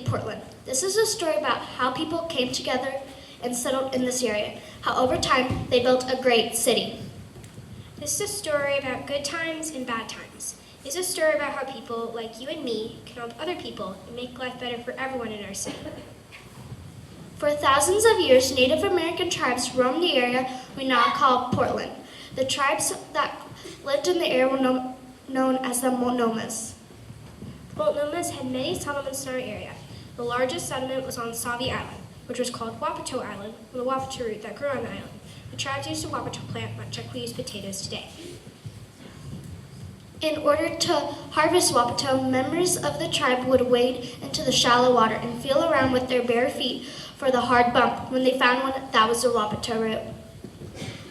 Portland. This is a story about how people came together and settled in this area, how over time they built a great city. This is a story about good times and bad times. It's a story about how people like you and me can help other people and make life better for everyone in our city. For thousands of years, Native American tribes roamed the area we now call Portland. The tribes that lived in the area were known as the Multnomas. The Multnomas had many settlements in our area. The largest settlement was on Sauvie Island, which was called Wapato Island, from the Wapato root that grew on the island. The tribes used the Wapato plant much like we use potatoes today. In order to harvest Wapato, members of the tribe would wade into the shallow water and feel around with their bare feet for the hard bump. When they found one, that was the Wapato root.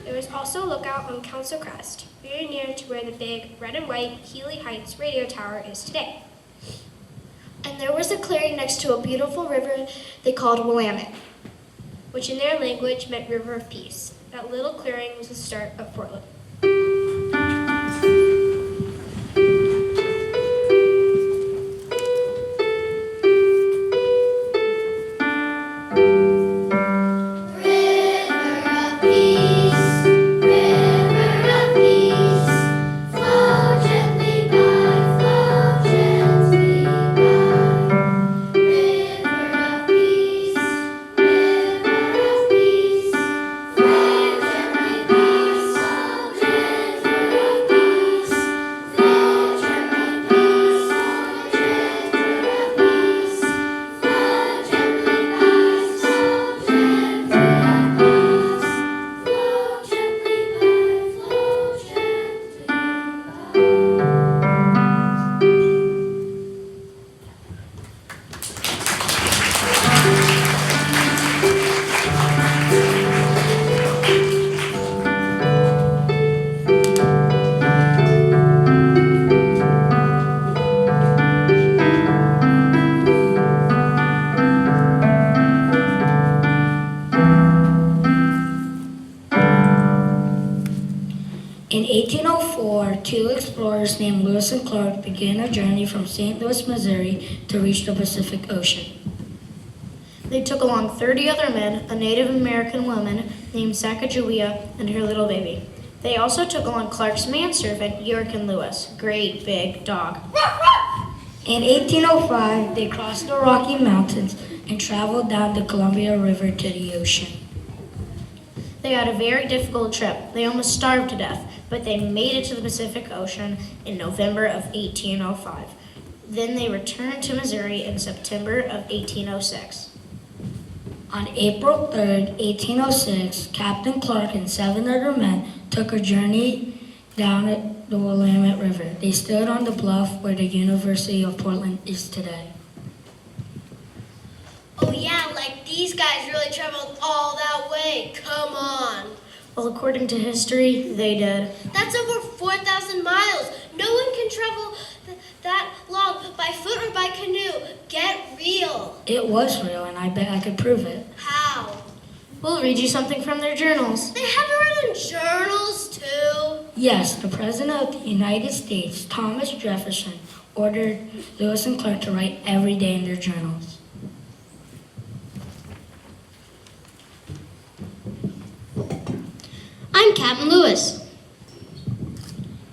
There was also a lookout on Council Crest, very near to where the big red and white Healy Heights radio tower is today. And there was a clearing next to a beautiful river they called Willamette, which in their language meant River of Peace. That little clearing was the start of Portland. In 1804, two explorers named Lewis and Clark began a journey from St. Louis, Missouri to reach the Pacific Ocean. They took along 30 other men, a Native American woman named Sacagawea, and her little baby. They also took along Clark's manservant, Yorkin Lewis, great big dog. In 1805, they crossed the Rocky Mountains and traveled down the Columbia River to the ocean. They had a very difficult trip. They almost starved to death, but they made it to the Pacific Ocean in November of 1805. Then they returned to Missouri in September of 1806. On April 3rd, 1806, Captain Clark and 7 other men took a journey down the Willamette River. They stood on the bluff where the University of Portland is today. Oh yeah, like these guys really traveled all that way. Come on. Well, according to history, they did. That's over 4,000 miles. No one can travel that long by foot or by canoe. Get real. It was real, and I bet I could prove it. How? We'll read you something from their journals. They have it in journals too. Yes, the President of the United States, Thomas Jefferson, ordered Lewis and Clark to write every day in their journals. I'm Captain Lewis.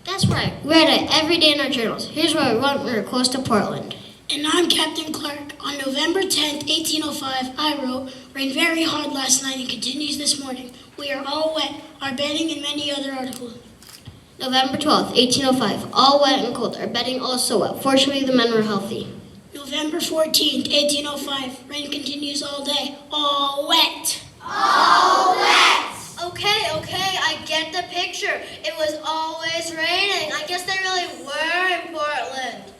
That's right, we write it every day in our journals. Here's where we went when we were close to Portland. And I'm Captain Clark. On November 10th, 1805, I wrote, "Rained very hard last night and continues this morning. We are all wet, our bedding and many other articles." November 12th, 1805, all wet and cold, our bedding also wet. Fortunately, the men were healthy. November 14th, 1805, rain continues all day, all wet. All wet. Okay, I get the picture. It was always raining. I guess they really were in Portland.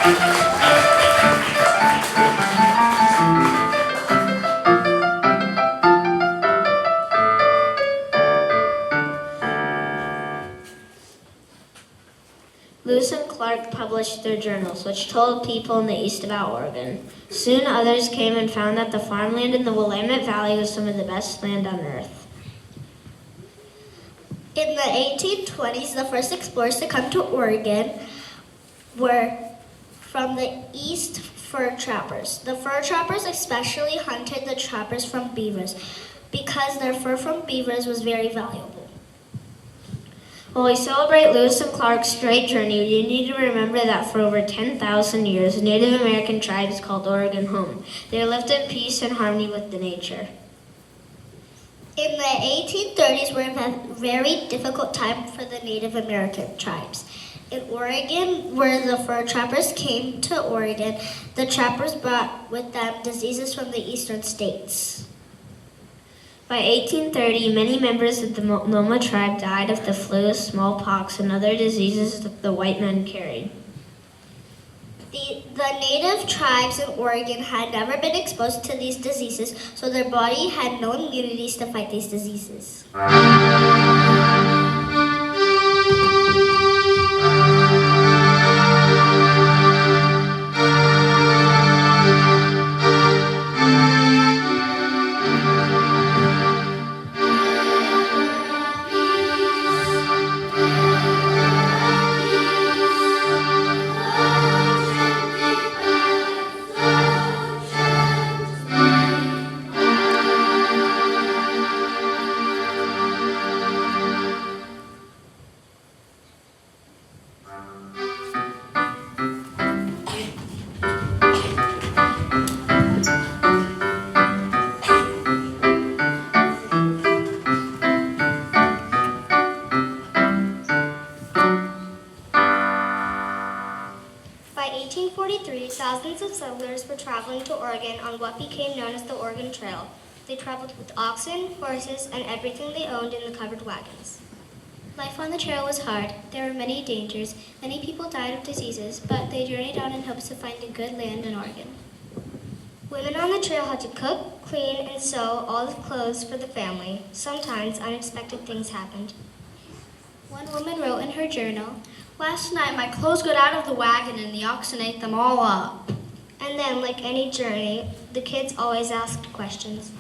Lewis and Clark published their journals, which told people in the East about Oregon. Soon others came and found that the farmland in the Willamette Valley was some of the best land on earth. In the 1820s, the first explorers to come to Oregon were from the East fur trappers. The fur trappers especially hunted the trappers from beavers because their fur from beavers was very valuable. While we celebrate Lewis and Clark's great journey, we need to remember that for over 10,000 years, Native American tribes called Oregon home. They lived in peace and harmony with the nature. In the 1830s were a very difficult time for the Native American tribes. In Oregon, where the fur trappers came to Oregon, the trappers brought with them diseases from the eastern states. By 1830, many members of the Multnomah tribe died of the flu, smallpox, and other diseases that the white men carried. The native tribes in Oregon had never been exposed to these diseases, so their body had no immunities to fight these diseases. By 1843, thousands of settlers were traveling to Oregon on what became known as the Oregon Trail. They traveled with oxen, horses, and everything they owned in the covered wagons. Life on the trail was hard. There were many dangers. Many people died of diseases, but they journeyed on in hopes of finding good land in Oregon. Women on the trail had to cook, clean, and sew all the clothes for the family. Sometimes unexpected things happened. One woman wrote in her journal, Last night my clothes got out of the wagon and the oxen ate them all up. and then, like any journey, the kids always asked questions.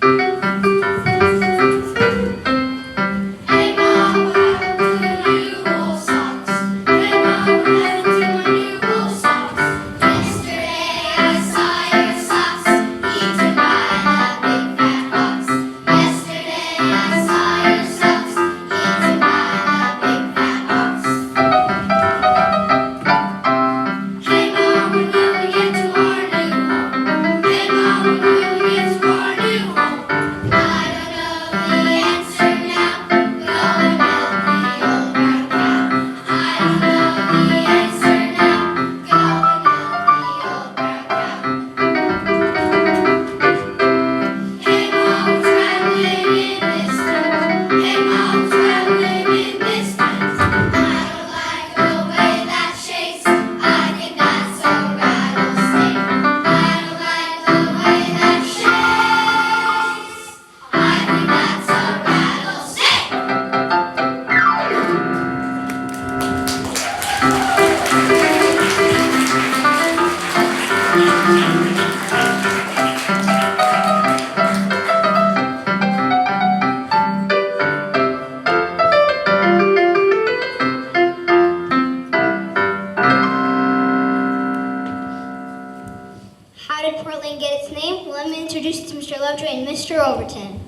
How did Portland get its name? Let me introduce you to Mr. Lovejoy and Mr. Overton.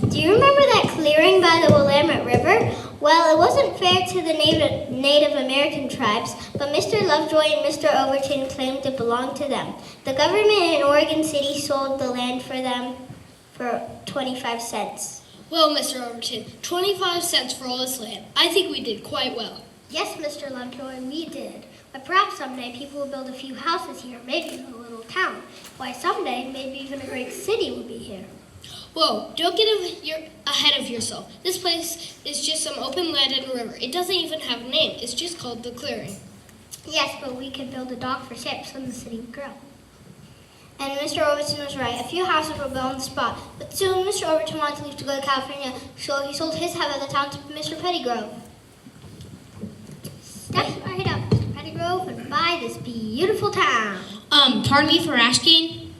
Do you remember that clearing by the Willamette River? Well, it wasn't fair to the Native American tribes, but Mr. Lovejoy and Mr. Overton claimed it belonged to them. The government in Oregon City sold the land for them for 25 cents. Well, Mr. Overton, 25 cents for all this land. I think we did quite well. Yes, Mr. Lovejoy, we did. But perhaps someday people will build a few houses here, maybe a little town. Why, someday, maybe even a great city will be here. Whoa, don't get ahead of yourself. This place is just some open land and river. It doesn't even have a name. It's just called the clearing. Yes, but we could build a dock for ships when the city would grow. And Mr. Overton was right. A few houses were built on the spot. But soon Mr. Overton wanted to leave to go to California, so he sold his half of the town to Mr. Pettygrove. Step right up, Mr. Pettygrove, and buy this beautiful town. Pardon me for asking,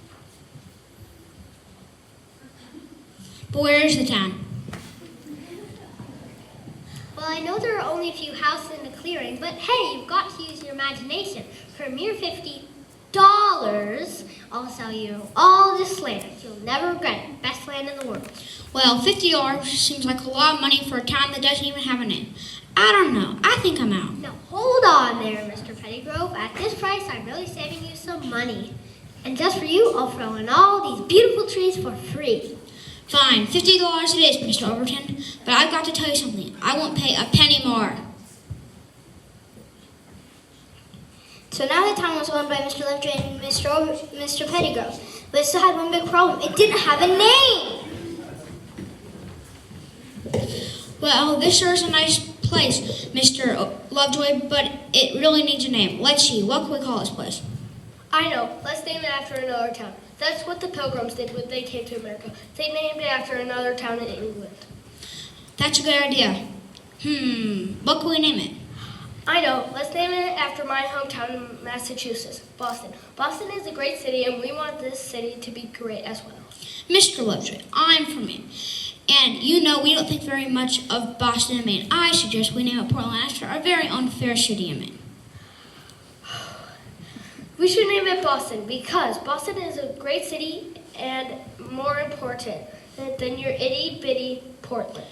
but where is the town? Well, I know there are only a few houses in the clearing, but hey, you've got to use your imagination. For a mere $50, I'll sell you all this land. You'll never regret it. Best land in the world. Well, $50 seems like a lot of money for a town that doesn't even have a name. I don't know. I think I'm out. Now, hold on there, Mr. Pettygrove. At this price, I'm really saving you some money. And just for you, I'll throw in all these beautiful trees for free. Fine, $50 it is, Mr. Overton. But I've got to tell you something. I won't pay a penny more. So now the town was owned by Mr. Lovejoy and Mr. Pettygrove. But it still had one big problem. It didn't have a name. Well, this sure is a nice place, Mr. Lovejoy, but it really needs a name. Let's see, what can we call this place? I know. Let's name it after another town. That's what the Pilgrims did when they came to America. They named it after another town in England. That's a good idea. What can we name it? I know. Let's name it after my hometown in Massachusetts, Boston. Boston is a great city, and we want this city to be great as well. Mr. Lovejoy, I'm from Maine. And you know we don't think very much of Boston and Maine. I suggest we name it Portland after our very own fair city in Maine. We should name it Boston because Boston is a great city and more important than your itty-bitty Portland.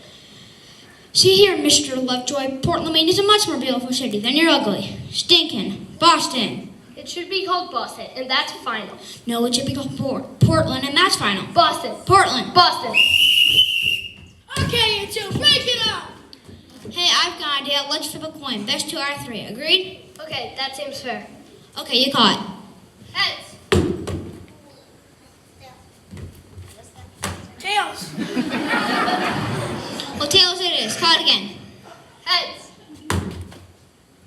See here, Mr. Lovejoy, Portland, Maine is a much more beautiful city than your ugly, stinking Boston. It should be called Boston, and that's final. No, it should be called Portland, and that's final. Boston. Portland. Boston. Okay, you two, break it up! Hey, I've got an idea. Let's flip a coin. Best 2 out of 3. Agreed? Okay, that seems fair. Okay, you call it. Heads. Tails! Well, tails it is. Call it again. Heads.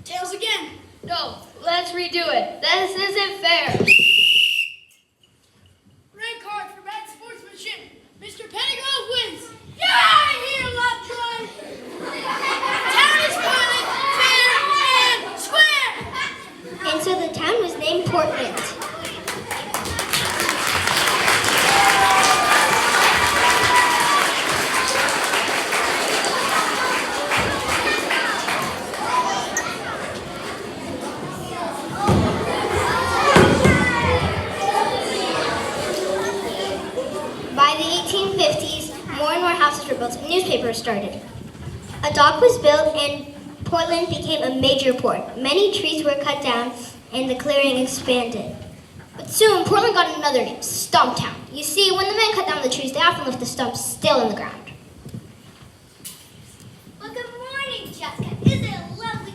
Tails again! No, let's redo it. This isn't fair. Red card for bad sportsmanship. Mr. Pettygrove wins! Get out of here, Lovejoy! Town is violent, fair, and square! And so the town was named Portland. By the 1850s, more and more houses were built and newspapers started. A dock was built and Portland became a major port. Many trees were cut down and the clearing expanded. But soon, Portland got another name, Stumptown. You see, when the men cut down the trees, they often left the stumps still in the ground. Well, good morning, Jessica. Isn't it lovely?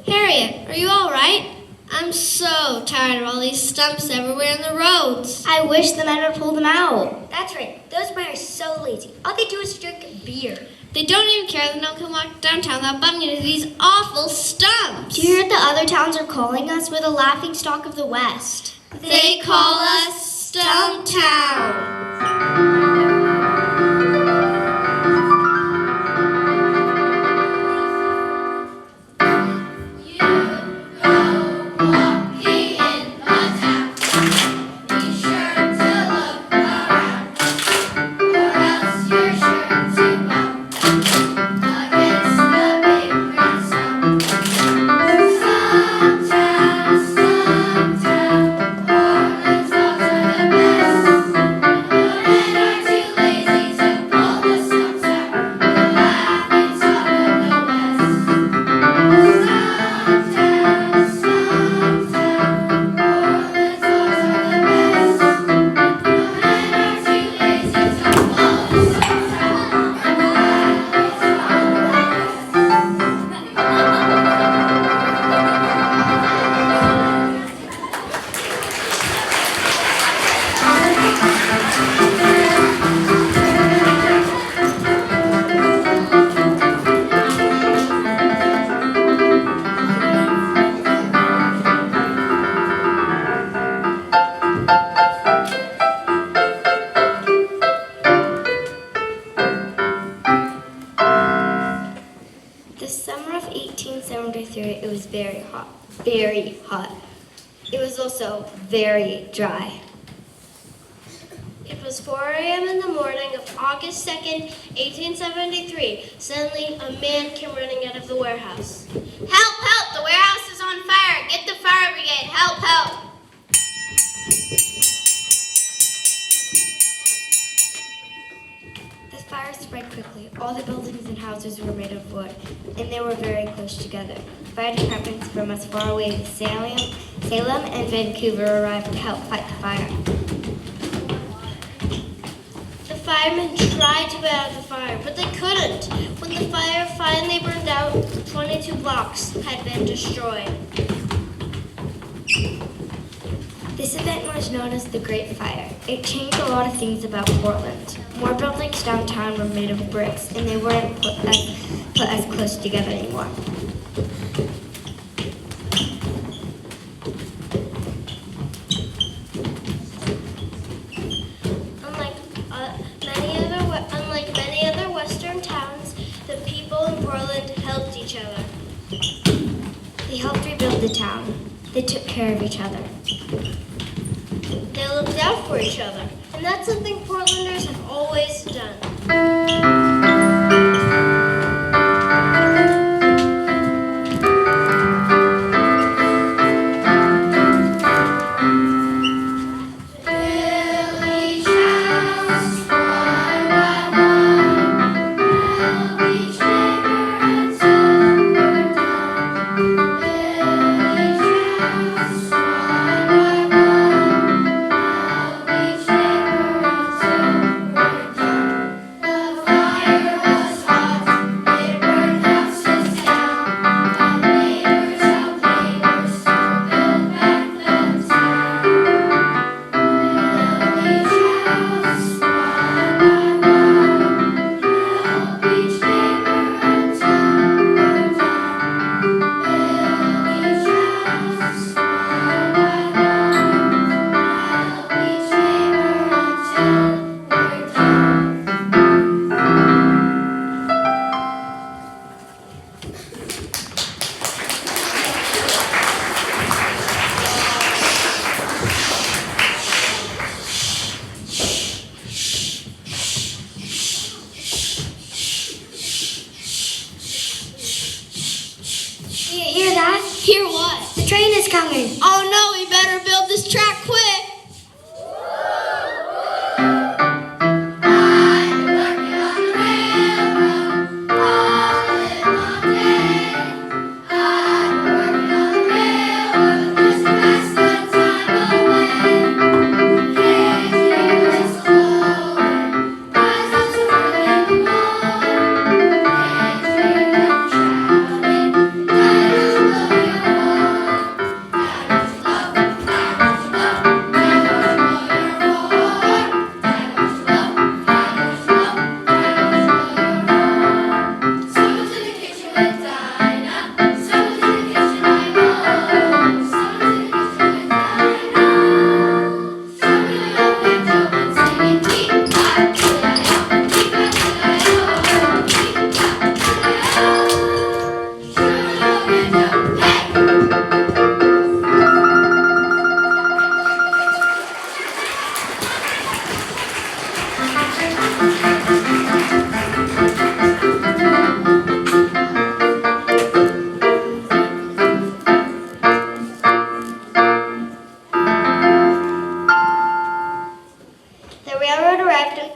Harriet, are you all right? I'm so tired of all these stumps everywhere in the roads. I wish the men would pull them out. That's right. Those men are so lazy. All they do is drink beer. They don't even care that no one can walk downtown without bumping into these awful stumps. Do you hear the other towns are calling us? We're the laughing stock of the West. They call us Stumptown. Portland's also the best. summer of 1873, it was very hot. Very hot. It was also very dry. It was 4 a.m. in the morning of August 2nd, 1873. Suddenly, a man came running out of the warehouse. Help, help! The warehouse is on fire! Get the fire brigade! Help, help! The fire spread quickly. All the buildings and houses were made of wood, and they were very close together. Fire departments from as far away as Salem and Vancouver arrived to help fight the fire. The firemen tried to put out the fire, but they couldn't. When the fire finally burned out, 22 blocks had been destroyed. This event was known as the Great Fire. It changed a lot of things about Portland. More buildings downtown were made of bricks, and they weren't put as close together anymore. Unlike many other Western towns, the people in Portland helped each other. They helped rebuild the town. They took care of each other. They looked out for each other, and that's something Portlanders have always done. Hear what? The train is coming. Oh no, we better build this track quick.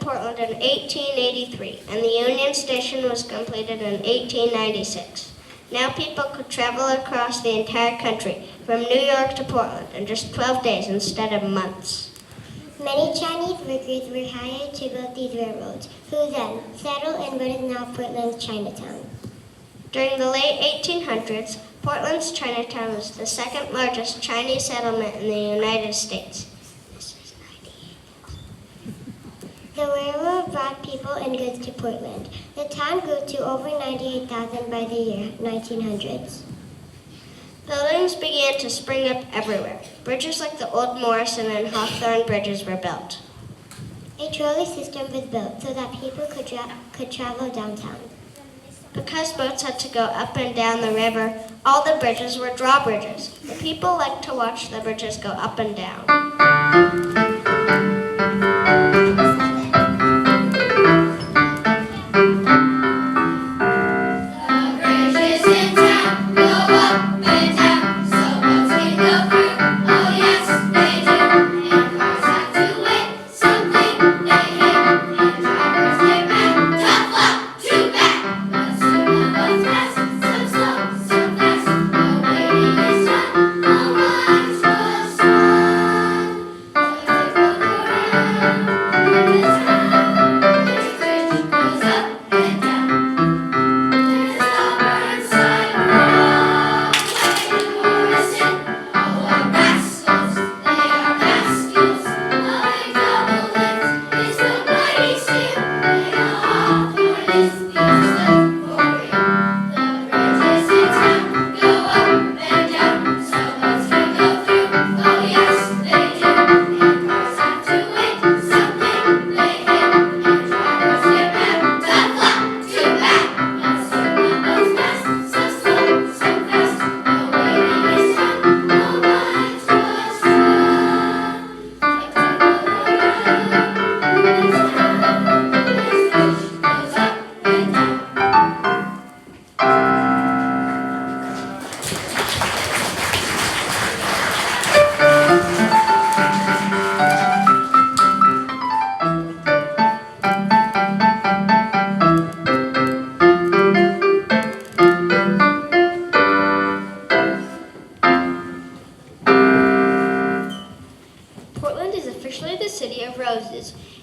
Portland in 1883, and the Union Station was completed in 1896. Now people could travel across the entire country, from New York to Portland, in just 12 days instead of months. Many Chinese workers were hired to build these railroads, who then settled in what is now Portland's Chinatown. During the late 1800s, Portland's Chinatown was the second largest Chinese settlement in the United States. The railroad brought people and goods to Portland. The town grew to over 98,000 by the year 1900s. Buildings began to spring up everywhere. Bridges like the old Morrison and Hawthorne bridges were built. A trolley system was built so that people could travel downtown. Because boats had to go up and down the river, all the bridges were drawbridges. The people liked to watch the bridges go up and down.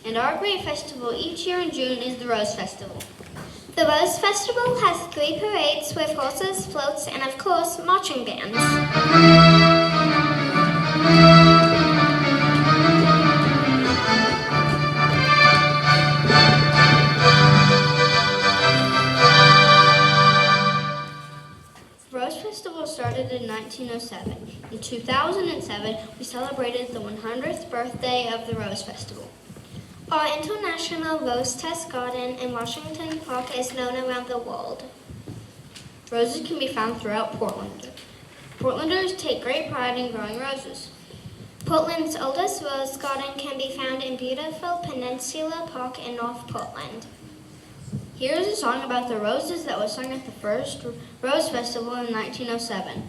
And our great festival each year in June is the Rose Festival. The Rose Festival has 3 parades with horses, floats, and of course, marching bands. Rose Festival started in 1907. In 2007, we celebrated the 100th birthday of the Rose Festival. Our International Rose Test Garden in Washington Park is known around the world. Roses can be found throughout Portland. Portlanders take great pride in growing roses. Portland's oldest rose garden can be found in beautiful Peninsula Park in North Portland. Here is a song about the roses that was sung at the first Rose Festival in 1907.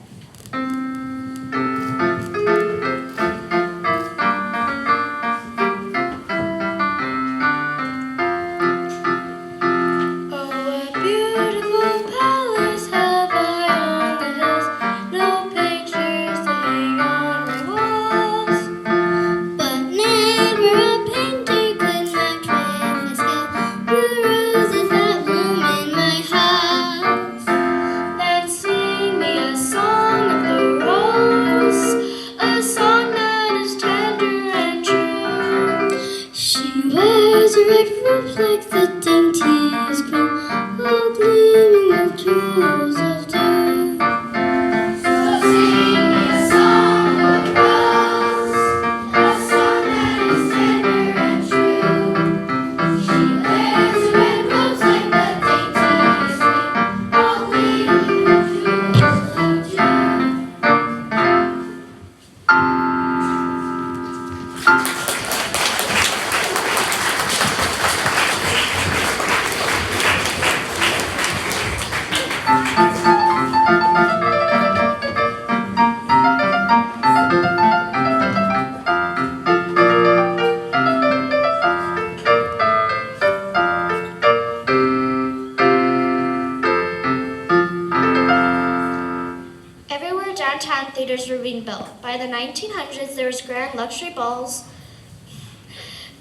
Theaters were being built. By the 1900s, there was grand luxury balls,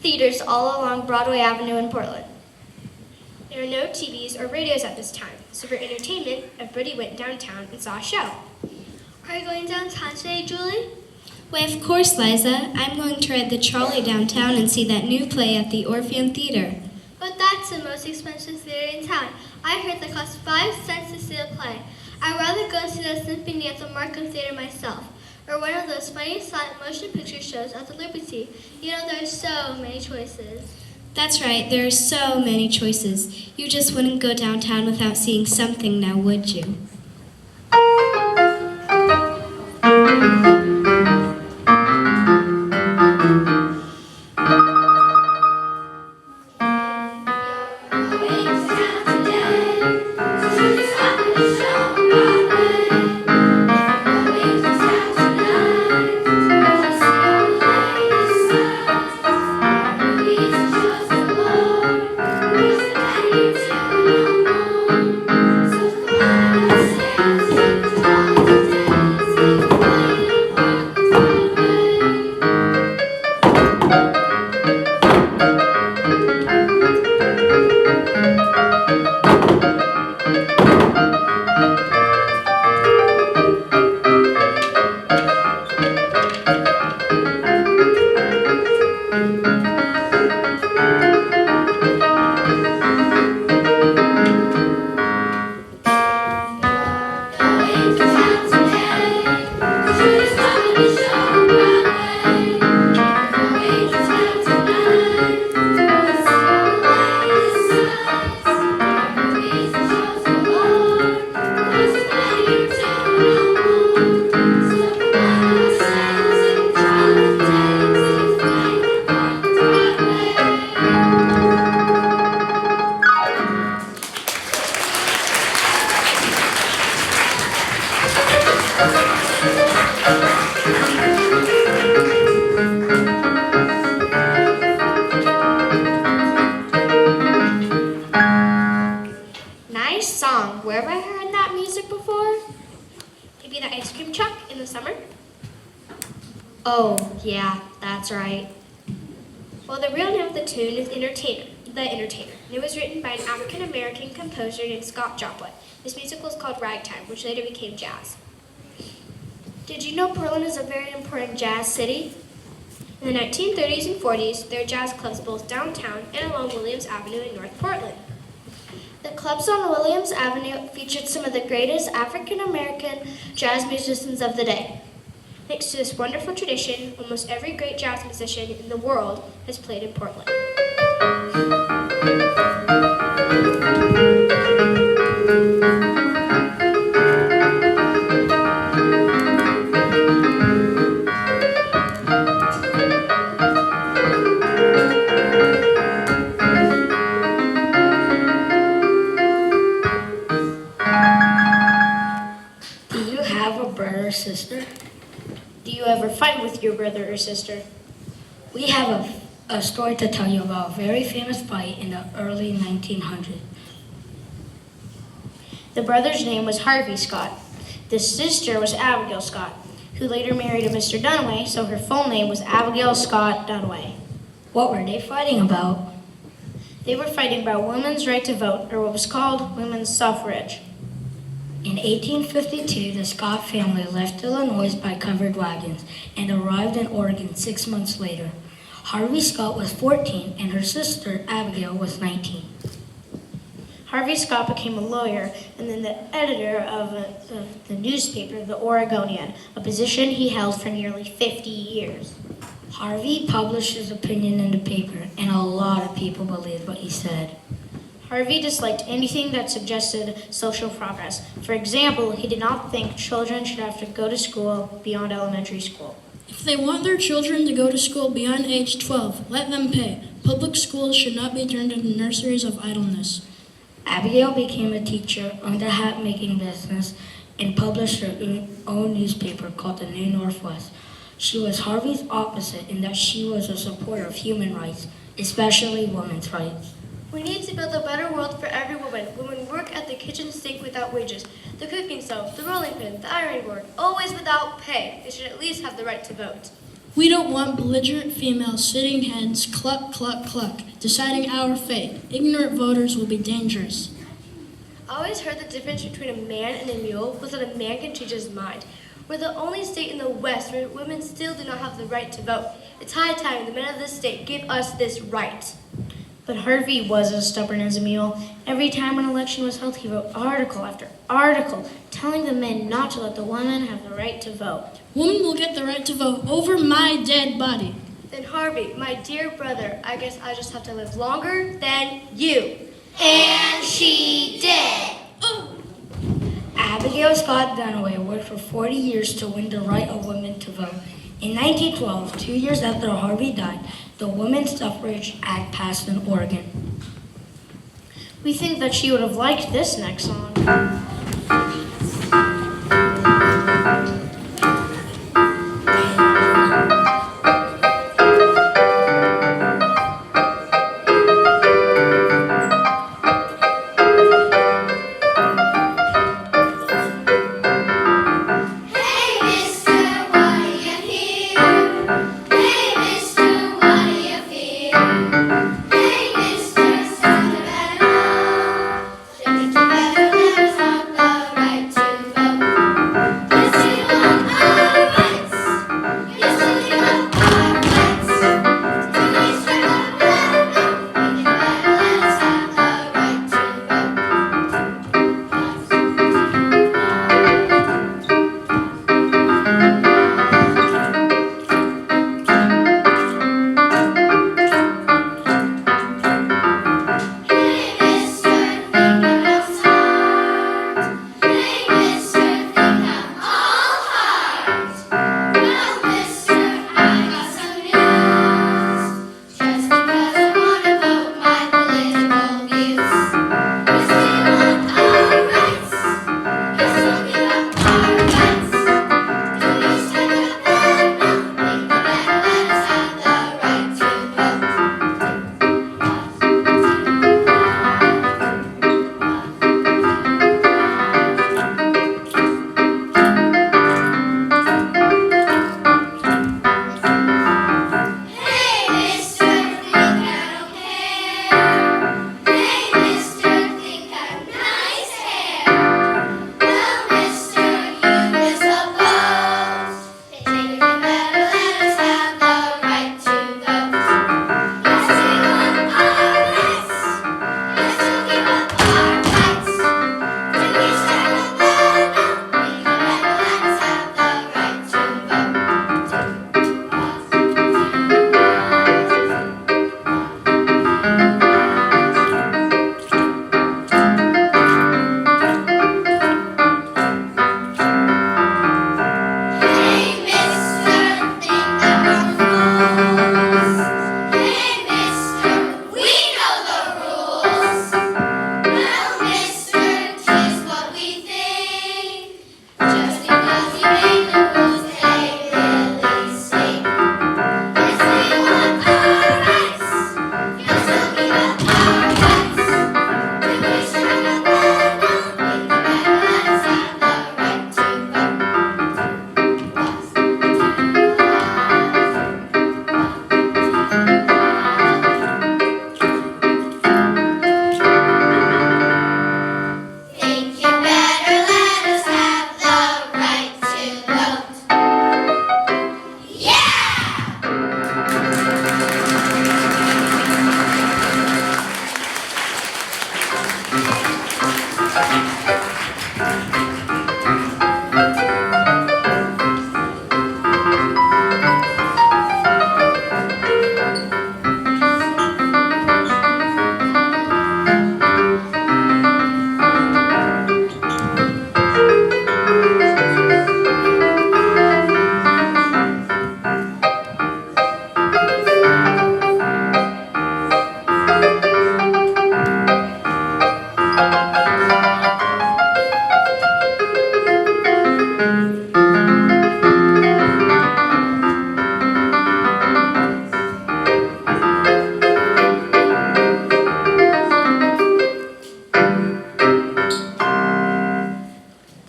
theaters all along Broadway Avenue in Portland. There are no TVs or radios at this time, so for entertainment, everybody went downtown and saw a show. Are you going downtown today, Julie? Why, of course, Liza. I'm going to ride the trolley downtown and see that new play at the Orpheum Theater. But that's the most expensive theater in town. I heard that costs 5 cents to see a play. I'd rather go see the symphony at the Markham Theater myself, or one of those funny silent motion picture shows at the Liberty. You know, there's so many choices. That's right, there are so many choices. You just wouldn't go downtown without seeing something now, would you? Nice song. Where have I heard that music before? Maybe the ice cream truck in the summer? Oh, yeah, that's right. Well, the real name of the tune is Entertainer, The Entertainer. And it was written by an African-American composer named Scott Joplin. This music was called Ragtime, which later became jazz. Did you know Portland is a very important jazz city? In the 1930s and 40s, there were jazz clubs both downtown and along Williams Avenue in North Portland. The clubs on Williams Avenue featured some of the greatest African-American jazz musicians of the day. Thanks to this wonderful tradition, almost every great jazz musician in the world has played in Portland. Do you have a brother or sister? Do you ever fight with your brother or sister? We have a story to tell you about a very famous fight in the early 1900s. The brother's name was Harvey Scott. The sister was Abigail Scott, who later married a Mr. Dunaway, so her full name was Abigail Scott Dunaway. What were they fighting about? They were fighting about women's right to vote, or what was called women's suffrage. In 1852, the Scott family left Illinois by covered wagons and arrived in Oregon 6 months later. Harvey Scott was 14 and her sister Abigail was 19. Harvey Scott became a lawyer and then the editor of the newspaper, The Oregonian, a position he held for nearly 50 years. Harvey published his opinion in the paper, and a lot of people believed what he said. Harvey disliked anything that suggested social progress. For example, he did not think children should have to go to school beyond elementary school. If they want their children to go to school beyond age 12, let them pay. Public schools should not be turned into nurseries of idleness. Abigail became a teacher, owned a hat-making business, and published her own newspaper called the New Northwest. She was Harvey's opposite in that she was a supporter of human rights, especially women's rights. We need to build a better world for every woman. Women work at the kitchen sink without wages, the cooking stove, the rolling pin, the ironing board, always without pay. They should at least have the right to vote. We don't want belligerent females sitting hens, cluck, cluck, cluck, deciding our fate. Ignorant voters will be dangerous. I always heard the difference between a man and a mule was that a man can change his mind. We're the only state in the West where women still do not have the right to vote. It's high time the men of this state give us this right. But Harvey was as stubborn as a mule. Every time an election was held, he wrote article after article telling the men not to let the women have the right to vote. Women will get the right to vote over my dead body. Then Harvey, my dear brother, I guess I just have to live longer than you. And she did. Abigail Scott Dunaway worked for 40 years to win the right of women to vote. In 1912, 2 years after Harvey died, the Women's Suffrage Act passed in Oregon. We think that she would have liked this next song.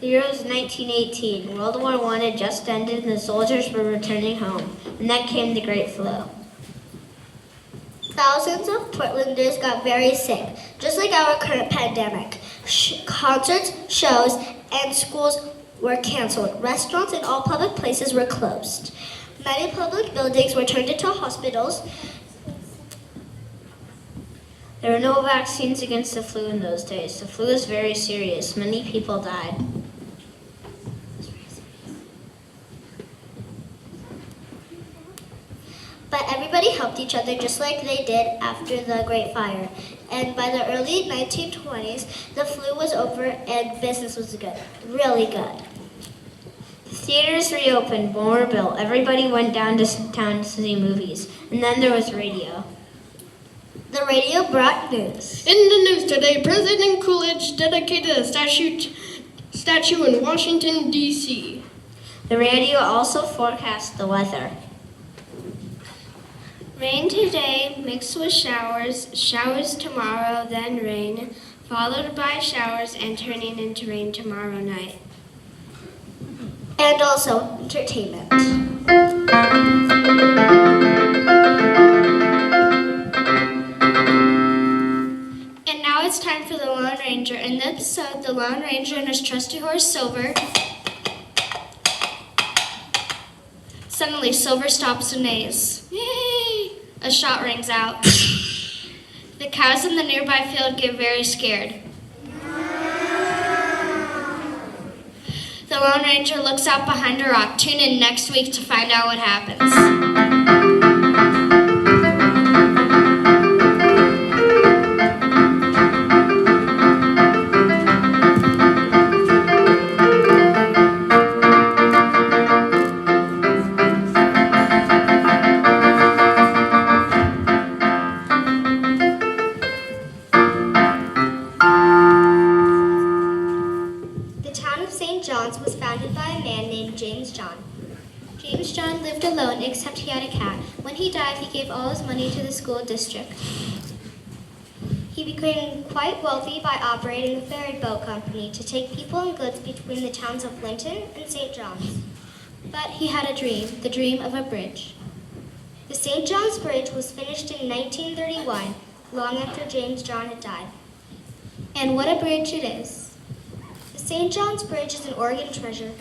The year was 1918. World War I had just ended and the soldiers were returning home. And then came the Great Flu. Thousands of Portlanders got very sick, just like our current pandemic. Concerts, shows, and schools were canceled. Restaurants and all public places were closed. Many public buildings were turned into hospitals. There were no vaccines against the flu in those days. The flu is very serious. Many people died. But every Everybody helped each other just like they did after the Great Fire. And by the early 1920s, the flu was over and business was good, really good. The theaters reopened, more were built. Everybody went down to town to see movies. And then there was radio. The radio brought news. In the news today, President Coolidge dedicated a statue in Washington, D.C. The radio also forecast the weather. Rain today mixed with showers, showers tomorrow, then rain, followed by showers and turning into rain tomorrow night. And also entertainment. And now it's time for the Lone Ranger. In this episode, the Lone Ranger and his trusty horse, Silver. Suddenly, Silver stops and neighs. Yay! A shot rings out. The cows in the nearby field get very scared. The Lone Ranger looks out behind a rock. Tune in next week to find out what happens. Was founded by a man named James John. James John lived alone except he had a cat. When he died, he gave all his money to the school district. He became quite wealthy by operating a ferry boat company to take people and goods between the towns of Linton and St. John's. But he had a dream, the dream of a bridge. The St. John's Bridge was finished in 1931, long after James John had died. And what a bridge it is. The St. John's Bridge is an Oregon treasure.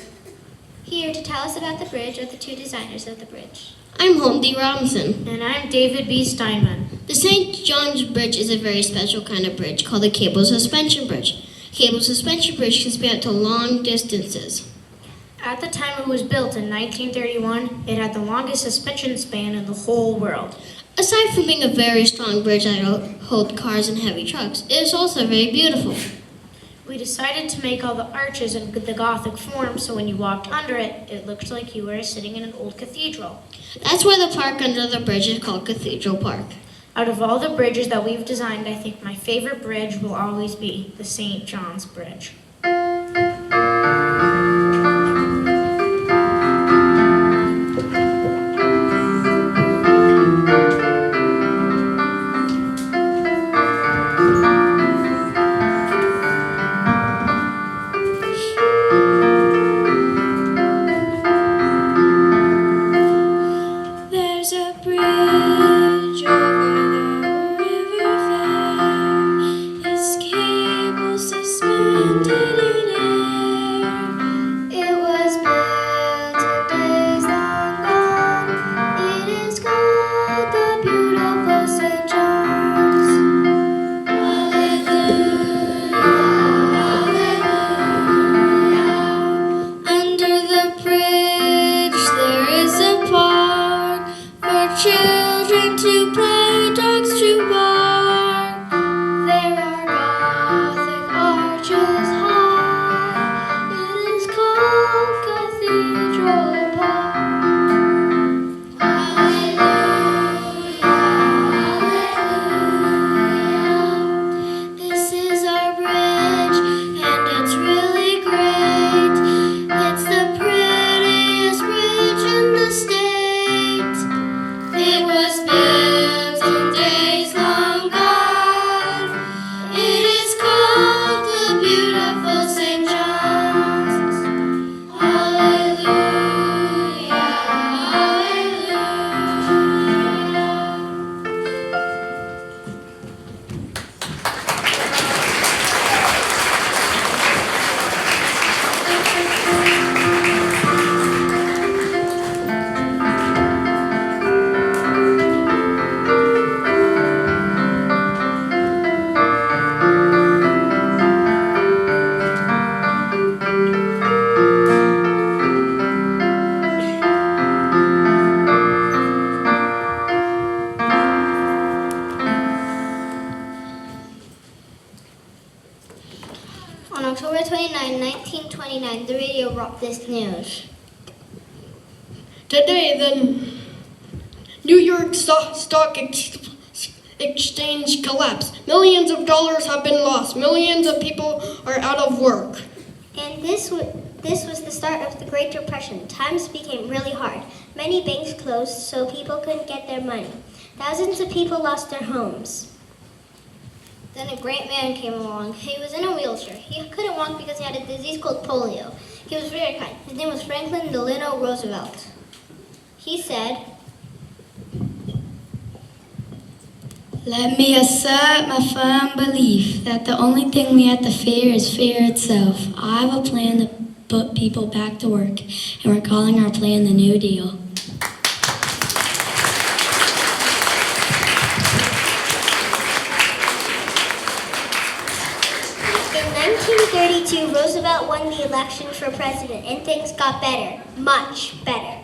Here to tell us about the bridge are the two designers of the bridge. I'm Holm D. Robinson. And I'm David B. Steinman. The St. John's Bridge is a very special kind of bridge called a cable suspension bridge. Cable suspension bridge can span to long distances. At the time it was built in 1931, it had the longest suspension span in the whole world. Aside from being a very strong bridge that holds cars and heavy trucks, it is also very beautiful. We decided to make all the arches in the Gothic form so when you walked under it, it looked like you were sitting in an old cathedral. That's why the park under the bridge is called Cathedral Park. Out of all the bridges that we've designed, I think my favorite bridge will always be the St. John's Bridge. Suspended 1929, the radio brought this news. Today, the New York Stock Exchange collapsed. Millions of dollars have been lost. Millions of people are out of work. And this was the start of the Great Depression. Times became really hard. Many banks closed, so people couldn't get their money. Thousands of people lost their homes. Then a great man came along. He was in a wheelchair. He couldn't walk because he had a disease called polio. He was very kind. His name was Franklin Delano Roosevelt. He said, Let me assert my firm belief that the only thing we have to fear is fear itself. I have a plan to put people back to work, and we're calling our plan the New Deal. In 1932, Roosevelt won the election for president, and things got better, much better.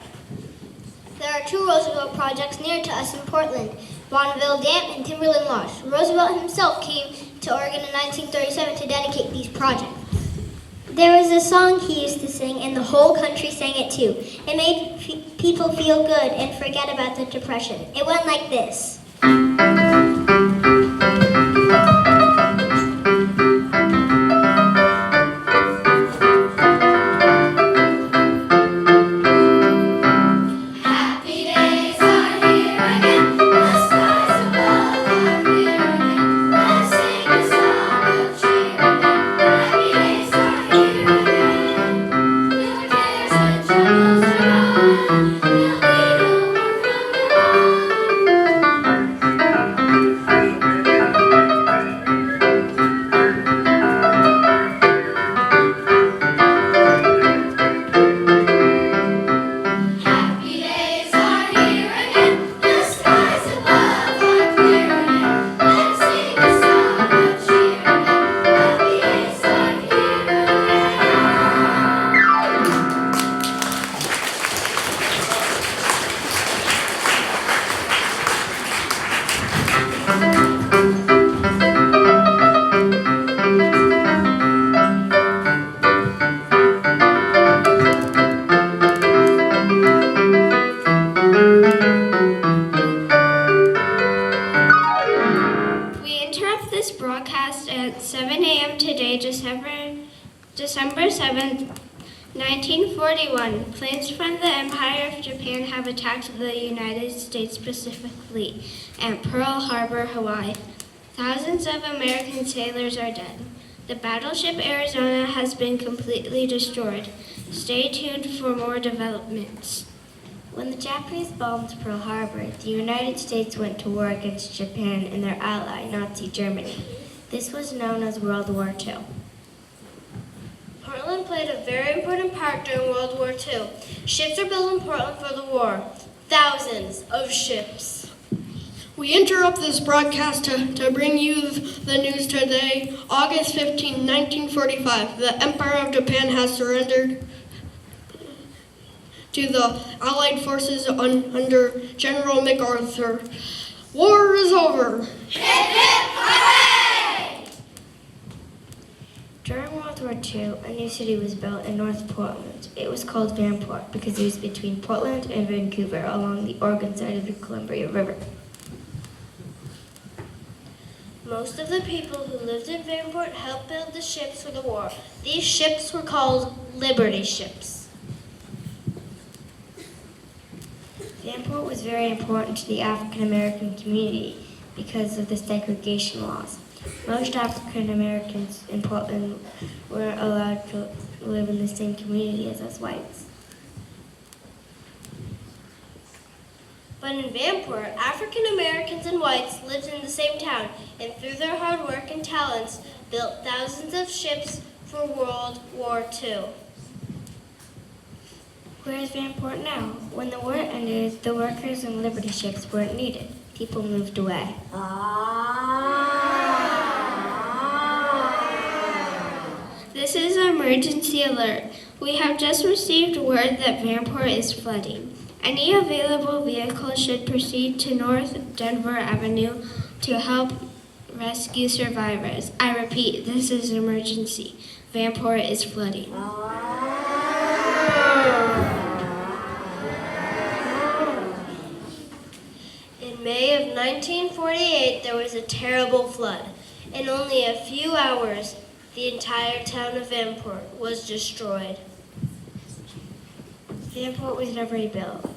there are two Roosevelt projects near to us in Portland, Bonneville Dam and Timberland Lodge. Roosevelt himself came to Oregon in 1937 to dedicate these projects. There was a song he used to sing, and the whole country sang it too. It made people feel good and forget about the Depression. It went like this. December 7th, 1941, planes from the Empire of Japan have attacked the United States Pacific Fleet at Pearl Harbor, Hawaii. Thousands of American sailors are dead. The battleship Arizona has been completely destroyed. Stay tuned for more developments. When the Japanese bombed Pearl Harbor, the United States went to war against Japan and their ally, Nazi Germany. This was known as World War II. Portland played a very important part during World War II. Ships were built in Portland for the war. Thousands of ships. We interrupt this broadcast to bring you the news today, August 15, 1945. The Empire of Japan has surrendered to the Allied forces under General MacArthur. War is over. Hip, hip, hooray! During World War II, a new city was built in North Portland. It was called Vanport because it was between Portland and Vancouver along the Oregon side of the Columbia River. Most of the people who lived in Vanport helped build the ships for the war. These ships were called Liberty ships. Vanport was very important to the African American community because of the segregation laws. Most African Americans in Portland were allowed to live in the same community as us whites. But in Vanport, African Americans and whites lived in the same town, and through their hard work and talents, built thousands of ships for World War II. Where is Vanport now? When the war ended, the workers and Liberty ships weren't needed. People moved away. This is an emergency alert. We have just received word that Vanport is flooding. Any available vehicle should proceed to North Denver Avenue to help rescue survivors. I repeat, this is an emergency. Vanport is flooding. In May of 1948, there was a terrible flood. In only a few hours, the entire town of Vanport was destroyed. Vanport was never rebuilt,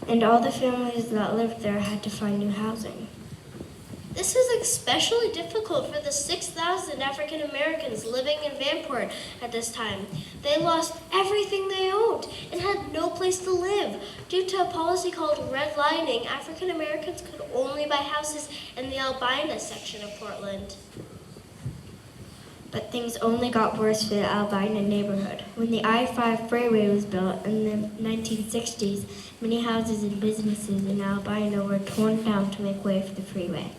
and all the families that lived there had to find new housing. This was especially difficult for the 6,000 African Americans living in Vanport at this time. They lost everything they owned and had no place to live. Due to a policy called redlining, African Americans could only buy houses in the Albina section of Portland. But things only got worse for the Albina neighborhood. When the I-5 freeway was built in the 1960s, many houses and businesses in Albina were torn down to make way for the freeway.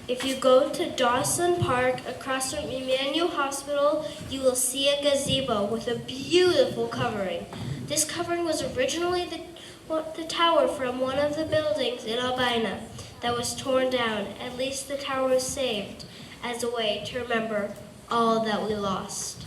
If you go to Dawson Park across from Emmanuel Hospital, you will see a gazebo with a beautiful covering. This covering was originally the tower from one of the buildings in Albina that was torn down. At least the tower was saved as a way to remember all that we lost.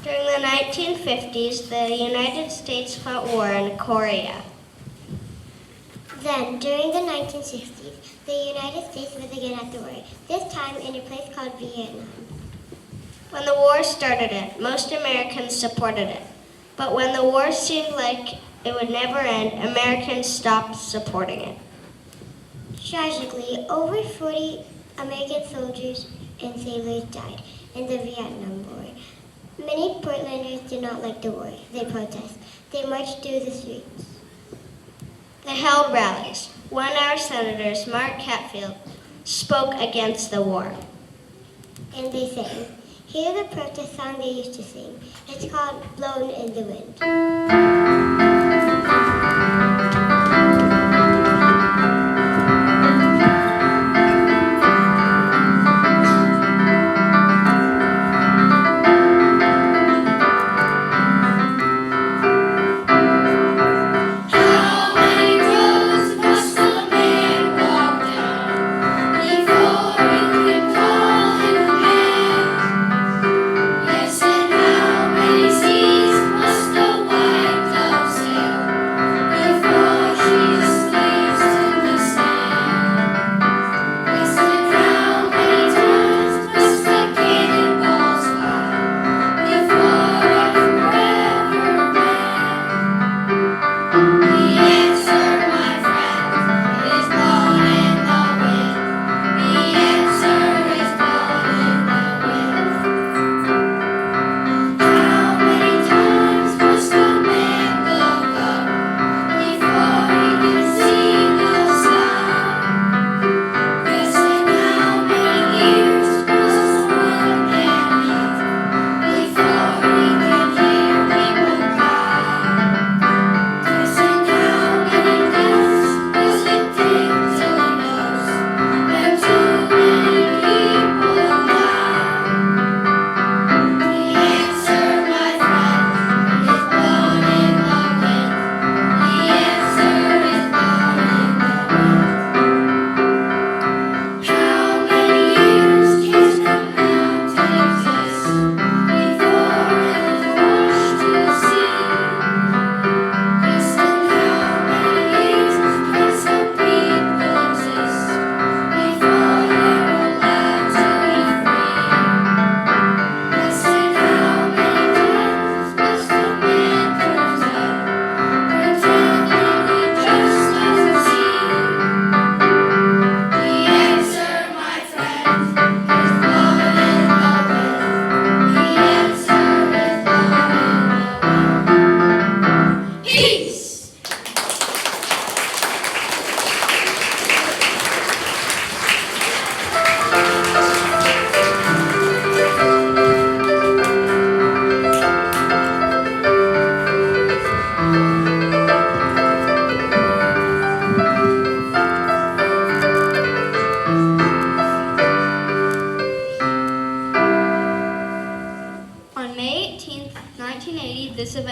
During the 1950s, the United States fought war in Korea. Then, during the 1960s, the United States was again at the war, this time in a place called Vietnam. When the war started, most Americans supported it. But when the war seemed like it would never end, Americans stopped supporting it. Tragically, over 40 American soldiers and sailors died in the Vietnam War. Many Portlanders did not like the war. They protested. They marched through the streets. They held rallies. One of our senators, Mark Hatfield, spoke against the war. And they sang. Hear the protest song they used to sing. It's called Blown in the Wind. How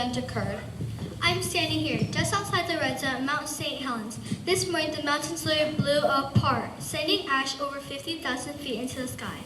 event occurred. I'm standing here, just outside the red zone of Mount St. Helens. This morning, the mountains literally blew apart, sending ash over 50,000 feet into the sky.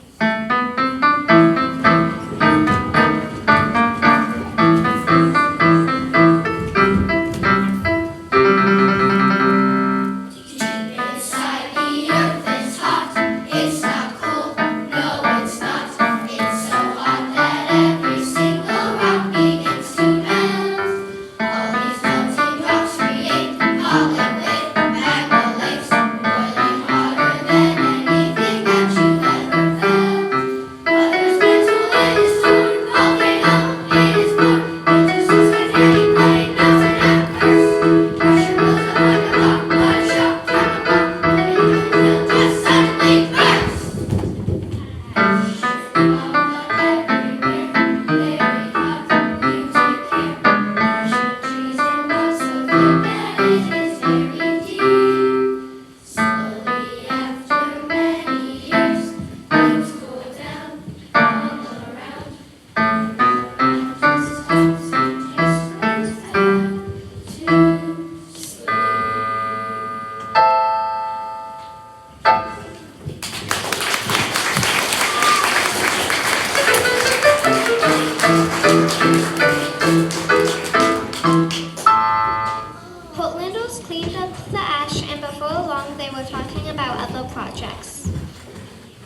Portlanders cleaned up the ash, and before long they were talking about other projects.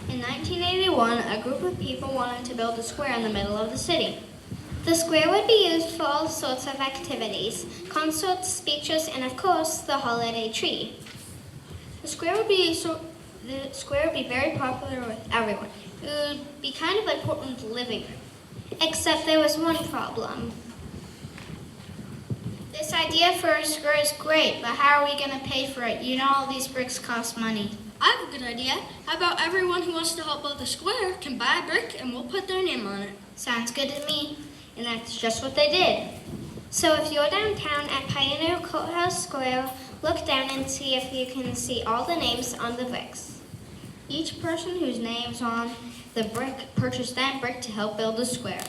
In 1981, a group of people wanted to build a square in the middle of the city. The square would be used for all sorts of activities, concerts, speeches, and of course, the holiday tree. The square would be very popular with everyone. It would be kind of like Portland's living room. Except there was one problem. This idea for a square is great, but how are we going to pay for it? You know all these bricks cost money. I have a good idea. How about everyone who wants to help build the square can buy a brick and we'll put their name on it? Sounds good to me. And that's just what they did. So if you're downtown at Pioneer Courthouse Square, look down and see if you can see all the names on the bricks. Each person whose name's on the brick purchased that brick to help build the square.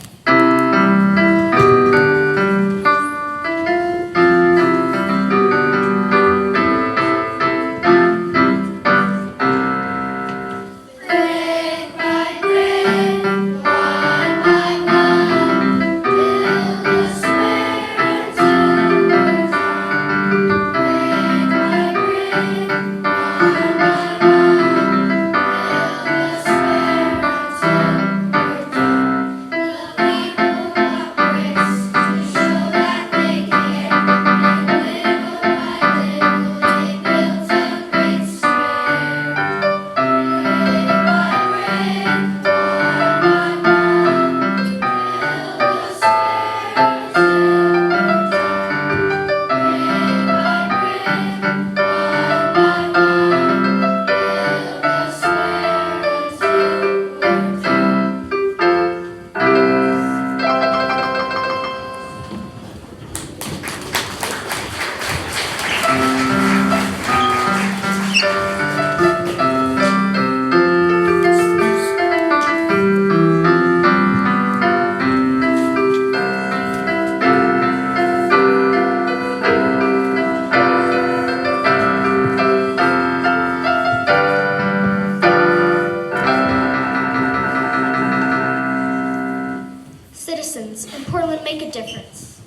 Citizens in Portland make a difference.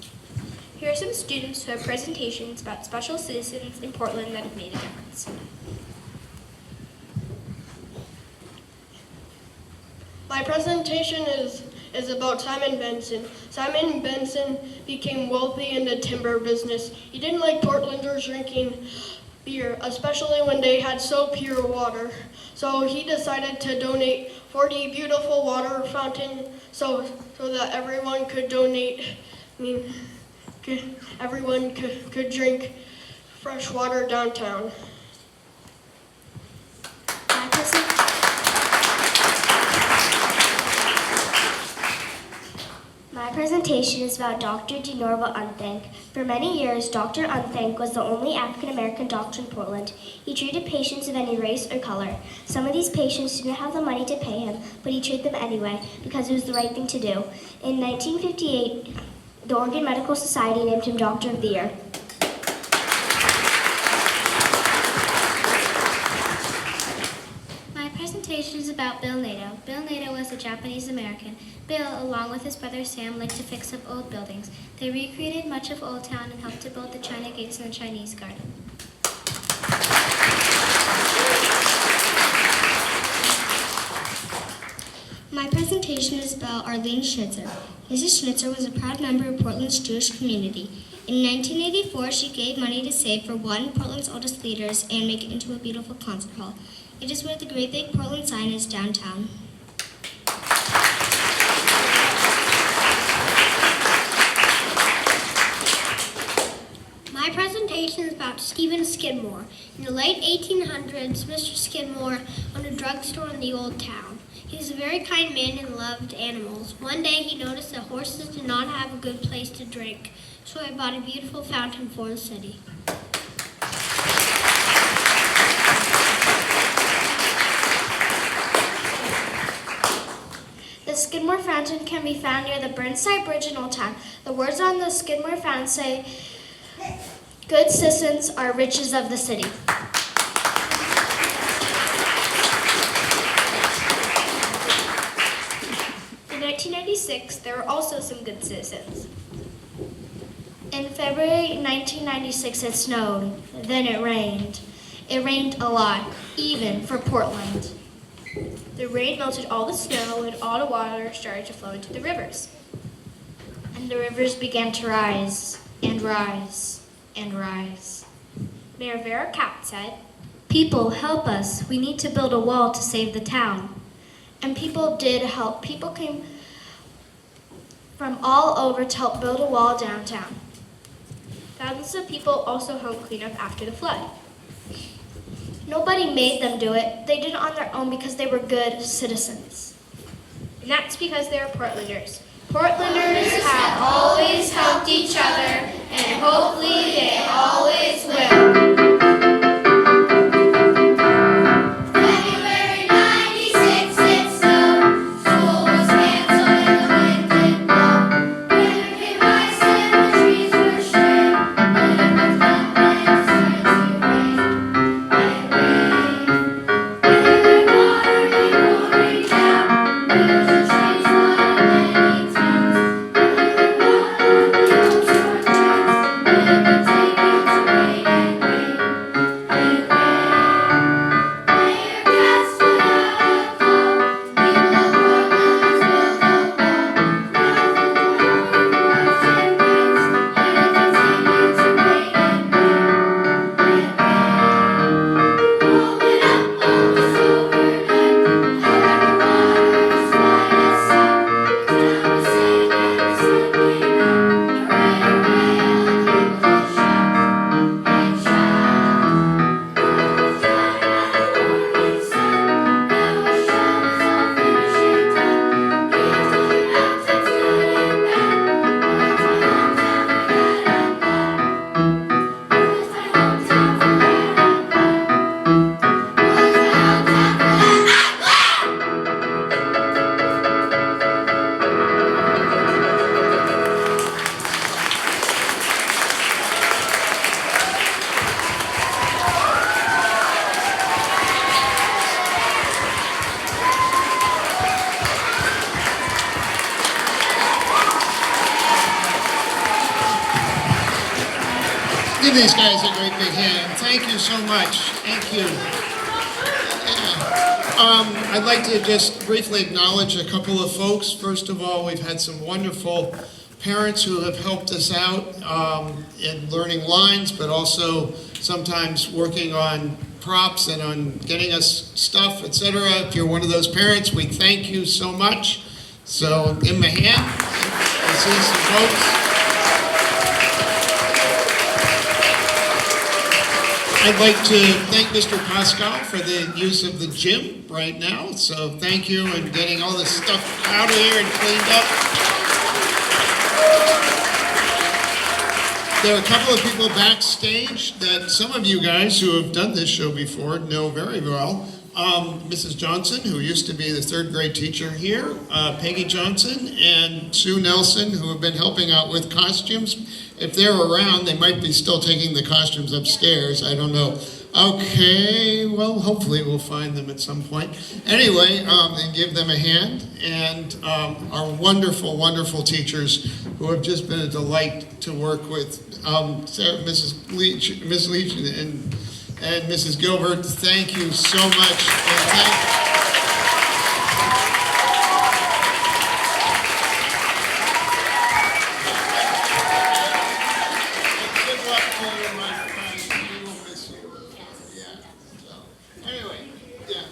Here are some students who have presentations about special citizens in Portland that have made a difference. My presentation is about Simon Benson. Simon Benson became wealthy in the timber business. He didn't like Portlanders drinking beer, especially when they had so pure water. So he decided to donate 40 beautiful water fountains so that everyone could everyone could drink fresh water downtown. My presentation is about Dr. Denorva Unthank. For many years, Dr. Unthank was the only African-American doctor in Portland. He treated patients of any race or color. Some of these patients didn't have the money to pay him, but he treated them anyway because it was the right thing to do. In 1958, The Oregon Medical Society named him Doctor of the Year. My presentation is about Bill Nato. Bill Nato was a Japanese American. Bill, along with his brother Sam, liked to fix up old buildings. They recreated much of Old Town and helped to build the China Gates and the Chinese Garden. My presentation is about Arlene Schnitzer. Mrs. Schnitzer was a proud member of Portland's Jewish community. In 1984, she gave money to save for one of Portland's oldest theaters and make it into a beautiful concert hall. It is where the great big Portland sign is downtown. My presentation is about Stephen Skidmore. In the late 1800s, Mr. Skidmore owned a drugstore in the Old Town. He was a very kind man and loved animals. One day he noticed that horses did not have a good place to drink, so he bought a beautiful fountain for the city. The Skidmore Fountain can be found near the Burnside Bridge in Old Town. The words on the Skidmore Fountain say, "Good citizens are riches of the city." In 1996, there were also some good citizens. In February 1996, it snowed. Then it rained. It rained a lot, even for Portland. The rain melted all the snow and all the water started to flow into the rivers. And the rivers began to rise and rise and rise. Mayor Vera Kapp said, "People, help us. We need to build a wall to save the town." And people did help. People came from all over to help build a wall downtown. Thousands of people also helped clean up after the flood. Nobody made them do it. They did it on their own because they were good citizens. And that's because they're Portlanders. Portlanders have always helped each other, and hopefully they always will. February 96, it snowed. School was canceled and the wind did blow. Weather came ice and the trees were straight. Then it was nothing, it started to rain. And rain. With water came pouring down. Wheels and trees flooded many towns. With water, the old short trains. Then it continued to rain and rain. And rain. Mayor Katz put out a call. People of Portland, let's build a wall. Now the pouring was and rains. Let it continue to rain and rain. And rain. All went up almost overnight. However, water was fine as sight. The town was singing the sun came out. Hooray, hooray, all the people just shout and shout. The world was dry by the morning sun. Now our show is all finished and done. Give to the mountains, good and bad. Where's my hometown for that I'm glad? Where's my hometown for that I'm glad? Where's my hometown for that I'm glad? Give these guys a great big hand. Thank you so much. Thank you. Yeah. I'd like to just briefly acknowledge a couple of folks. First of all, we've had some wonderful parents who have helped us out in learning lines, but also sometimes working on props and on getting us stuff, etc. If you're one of those parents, we thank you so much. So give them a hand. I see some folks. I'd like to thank Mr. Pascal for the use of the gym right now. So thank you and getting all this stuff out of here and cleaned up. There are a couple of people backstage that some of you guys who have done this show before know very well. Mrs. Johnson, who used to be the third grade teacher here, Peggy Johnson, and Sue Nelson, who have been helping out with costumes. If they're around, they might be still taking the costumes upstairs. I don't know. Okay, well, hopefully we'll find them at some point. Anyway, and give them a hand. And our wonderful, wonderful teachers who have just been a delight to work with. Sarah, Mrs. Leach, Ms. Leach, and Mrs. Gilbert, thank you so much. And good luck to you, my friends. We will miss you. Yeah. So, anyway, yeah.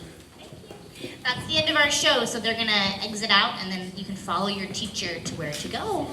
That's the end of our show, so they're gonna exit out, and then you can follow your teacher to where to go.